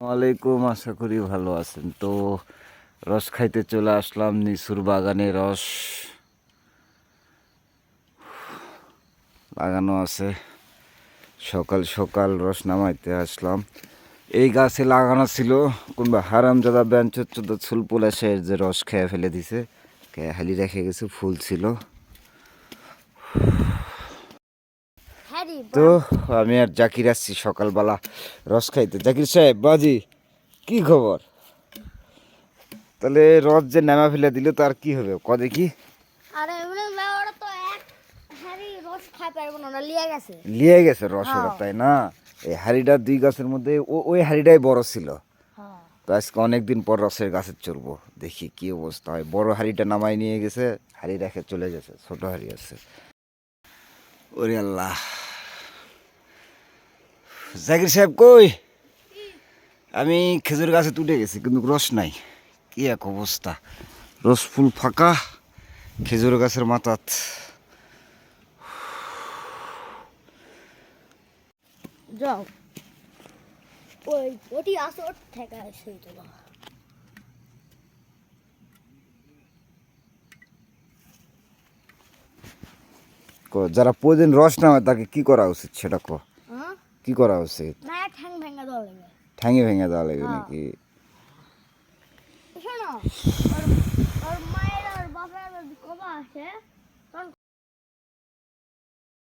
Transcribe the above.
ওয়ালাইকুম, আশা করি ভালো আছেন। তো রস খাইতে চলে আসলাম, নিসুর বাগানে রস লাগানো আছে। সকাল সকাল রস নামাইতে আসলাম। এই গাছে লাগানো ছিল, কোনবা হারামজাদা বেঞ্চোচ্চোদা ছুলপুল এসে যে রস খেয়ে ফেলে দিছে, হালি রেখে গেছে, ফুল ছিল। তো আমি আর জাকির আসছি সকালবেলা রস খাইতে। জাকির সাহেব, বাজি কি খবর? তাহলে রস যে নামা ফেলে দিল তার কি হবে ক দেখি। আরে ওরা তো এক হাড়ি রস খাই পারবো না, লিয়ে গেছে। লিয়ে গেছে রস ওরা, তাই না? এই হাড়িটা দুই গাছের মধ্যে ওই হাড়িটাই বড় ছিল। তো আজকে অনেকদিন পর রসের গাছে চড়বো, দেখি কি অবস্থা হয়। বড় হাড়িটা নামাই নিয়ে গেছে, হাড়ি রেখে চলে গেছে, ছোট হাড়ি আছে। ওরে আল্লাহ, জাকির সাহেব কই? আমি খেজুর গাছে তুলে গেছি কিন্তু রস নাই। কি এক অবস্থা, রস ফুল ফাঁকা খেজুর গাছের মাথাত। যাও ওটি আসো, ওর ঠেকা সেই তো যারা প্রতিদিন রস নামে তাকে কি করা উচিত সেটা কো, কি করা উচিত? না, ঠ্যাং ভেঙে দেওয়া লাগে। ঠ্যাঙে ভেঙে দেওয়া লাগবে নাকি? শোনো, ওর মায়ের আর বাপের কবা আছে,